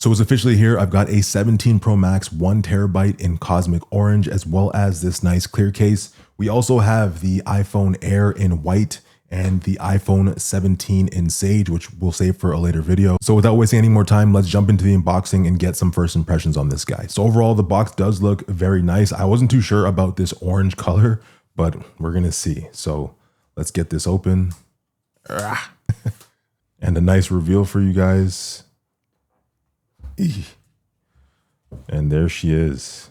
So it's officially here. I've got a 17 Pro Max, 1 TB in cosmic orange, as well as this nice clear case. We also have the iPhone Air in white and the iPhone 17 in sage, which we'll save for a later video. So without wasting any more time, let's jump into the unboxing and get some first impressions on this guy. So overall, the box does look very nice. I wasn't too sure about this orange color, but we're gonna see. So let's get this open. And a nice reveal for you guys. And there she is,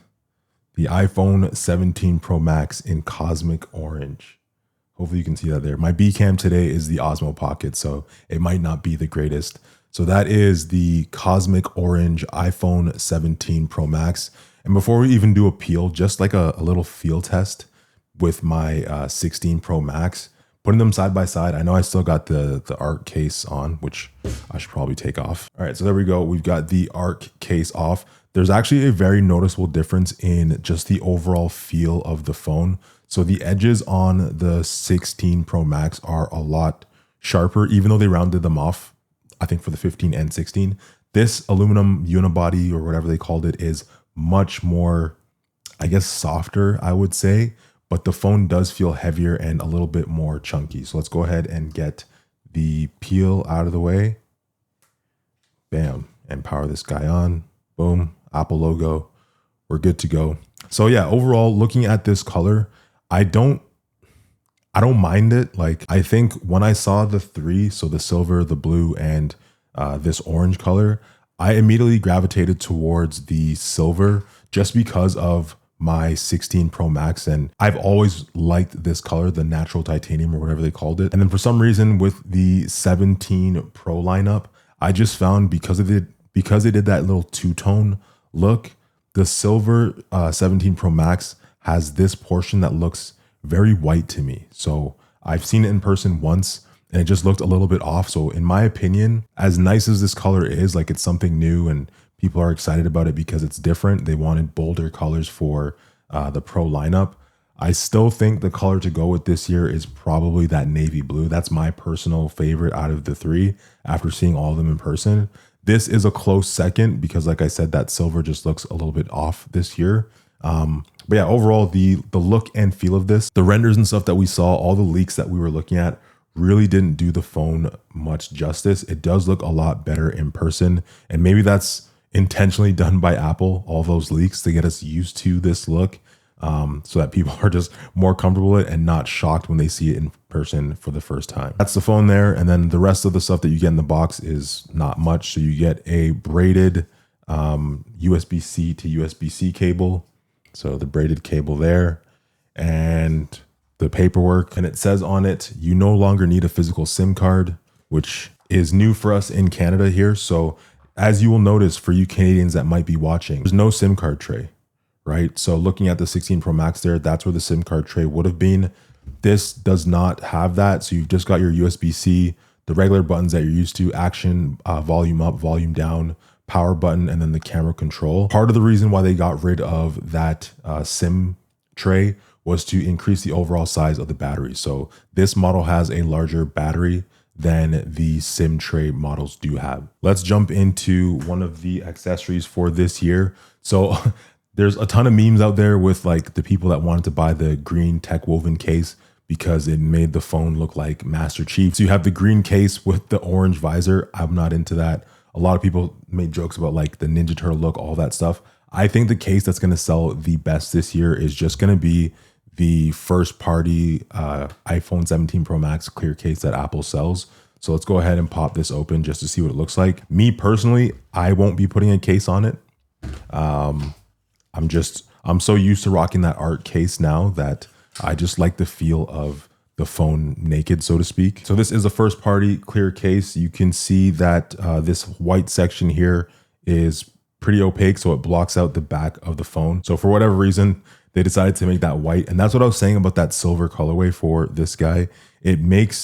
the iPhone 17 Pro Max in cosmic orange. Hopefully you can see that there. My B cam today is the Osmo Pocket, so it might not be the greatest. So that is the cosmic orange iPhone 17 Pro Max. And before we even do a peel, just like a little feel test with my 16 Pro Max, putting them side by side. I know I still got the ARC case on, which I should probably take off. All right, so there we go. We've got the ARC case off. There's actually a very noticeable difference in just the overall feel of the phone. So the edges on the 16 Pro Max are a lot sharper, even though they rounded them off, I think for the 15 and 16. This aluminum unibody or whatever they called it is much more, I guess, softer, I would say. But the phone does feel heavier and a little bit more chunky. So let's go ahead and get the peel out of the way. Bam, and power this guy on. Boom, Apple logo. We're good to go. So yeah, overall, looking at this color, I don't mind it. Like, I think when I saw the three, so the silver, the blue, and this orange color, I immediately gravitated towards the silver just because of my 16 Pro Max, and I've always liked this color, the natural titanium or whatever they called it. And then for some reason with the 17 Pro lineup, I just found because they did that little two-tone look, the silver 17 Pro Max has this portion that looks very white to me. So I've seen it in person once and it just looked a little bit off. So in my opinion, as nice as this color is, like, it's something new and people are excited about it because it's different. They wanted bolder colors for the Pro lineup. I still think the color to go with this year is probably that navy blue. That's my personal favorite out of the three after seeing all of them in person. This is a close second because, like I said, that silver just looks a little bit off this year. But yeah, overall, the look and feel of this, the renders and stuff that we saw, all the leaks that we were looking at, really didn't do the phone much justice. It does look a lot better in person, and maybe that's intentionally done by Apple, all those leaks to get us used to this look, so that people are just more comfortable with it and not shocked when they see it in person for the first time. That's the phone there. And then the rest of the stuff that you get in the box is not much. So you get a braided USB-C to USB-C cable. So the braided cable there and the paperwork. And it says on it, you no longer need a physical SIM card, which is new for us in Canada here. So as you will notice, for you Canadians that might be watching, there's no SIM card tray, right? So looking at the 16 Pro Max there, that's where the SIM card tray would have been. This does not have that. So you've just got your USB-C, the regular buttons that you're used to, action, volume up, volume down, power button, and then the camera control. Part of the reason why they got rid of that SIM tray was to increase the overall size of the battery. So this model has a larger battery than the SIM tray models do have. Let's jump into one of the accessories for this year. So there's a ton of memes out there with like the people that wanted to buy the green tech woven case because it made the phone look like Master Chief. So you have the green case with the orange visor. I'm not into that. A lot of people made jokes about like the Ninja Turtle look, all that stuff. I think the case that's gonna sell the best this year is just gonna be the first party iPhone 17 Pro Max clear case that Apple sells. So let's go ahead and pop this open just to see what it looks like. Me personally, I won't be putting a case on it. I'm so used to rocking that ARC case now that I just like the feel of the phone naked, so to speak. So this is a first party clear case. You can see that this white section here is pretty opaque, so it blocks out the back of the phone. So for whatever reason, they decided to make that white. And that's what I was saying about that silver colorway for this guy. It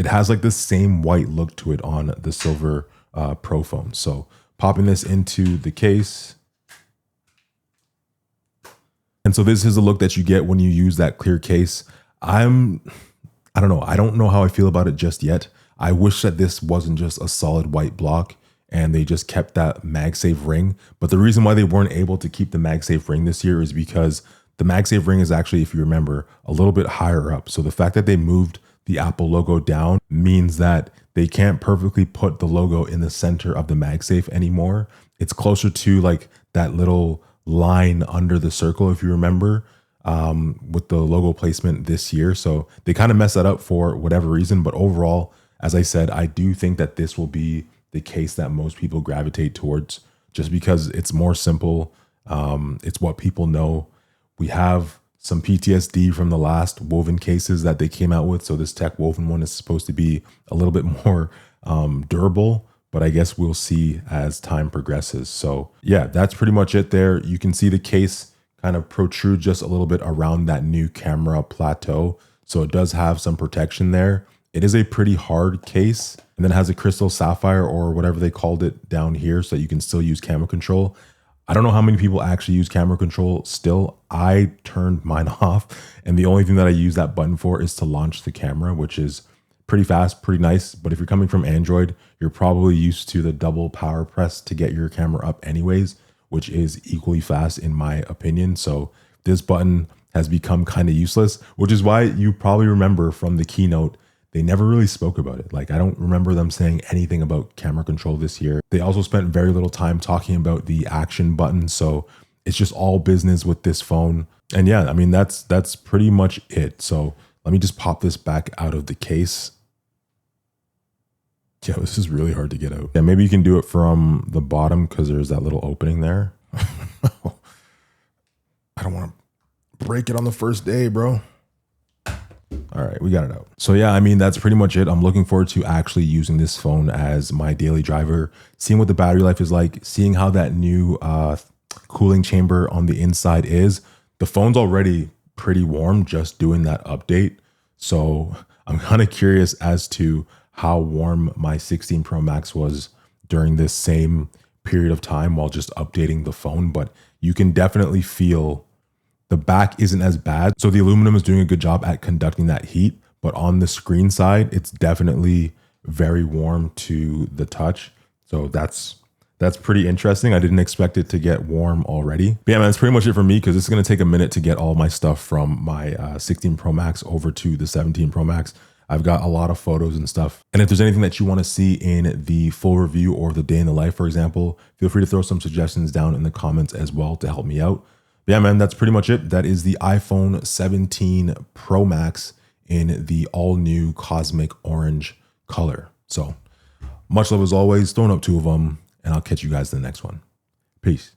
has like the same white look to it on the silver Pro phone. So popping this into the case. And so this is the look that you get when you use that clear case. I don't know. I don't know how I feel about it just yet. I wish that this wasn't just a solid white block and they just kept that MagSafe ring. But the reason why they weren't able to keep the MagSafe ring this year is because the MagSafe ring is actually, if you remember, a little bit higher up. So the fact that they moved the Apple logo down means that they can't perfectly put the logo in the center of the MagSafe anymore. It's closer to like that little line under the circle, if you remember, with the logo placement this year. So they kind of messed that up for whatever reason. But overall, as I said, I do think that this will be the case that most people gravitate towards just because it's more simple. It's what people know. We have some PTSD from the last woven cases that they came out with. So this tech woven one is supposed to be a little bit more durable, but I guess we'll see as time progresses. So yeah, that's pretty much it there. You can see the case kind of protrude just a little bit around that new camera plateau. So it does have some protection there. It is a pretty hard case, and then it has a crystal sapphire or whatever they called it down here so that you can still use camera control. I don't know how many people actually use camera control still. I turned mine off, and the only thing that I use that button for is to launch the camera, which is pretty fast, pretty nice. But if you're coming from Android, you're probably used to the double power press to get your camera up anyways, which is equally fast in my opinion. So this button has become kind of useless, which is why you probably remember from the keynote, they never really spoke about it. Like, I don't remember them saying anything about camera control this year. They also spent very little time talking about the action button. So it's just all business with this phone. And yeah, I mean, that's pretty much it. So let me just pop this back out of the case. Yeah, this is really hard to get out. Yeah, maybe you can do it from the bottom because there's that little opening there. I don't want to break it on the first day, bro. All right, we got it out. So yeah, I mean, that's pretty much it. I'm looking forward to actually using this phone as my daily driver, seeing what the battery life is like, seeing how that new cooling chamber on the inside is. The phone's already pretty warm just doing that update. So I'm kind of curious as to how warm my 16 Pro Max was during this same period of time while just updating the phone. But you can definitely feel the back isn't as bad. So the aluminum is doing a good job at conducting that heat, but on the screen side, it's definitely very warm to the touch. So that's pretty interesting. I didn't expect it to get warm already. But yeah, man, that's pretty much it for me because it's going to take a minute to get all my stuff from my 16 Pro Max over to the 17 Pro Max. I've got a lot of photos and stuff. And if there's anything that you want to see in the full review or the day in the life, for example, feel free to throw some suggestions down in the comments as well to help me out. But yeah, man, that's pretty much it. That is the iPhone 17 Pro Max in the all new cosmic orange color. So much love as always, throwing up 2 of them, and I'll catch you guys in the next one. Peace.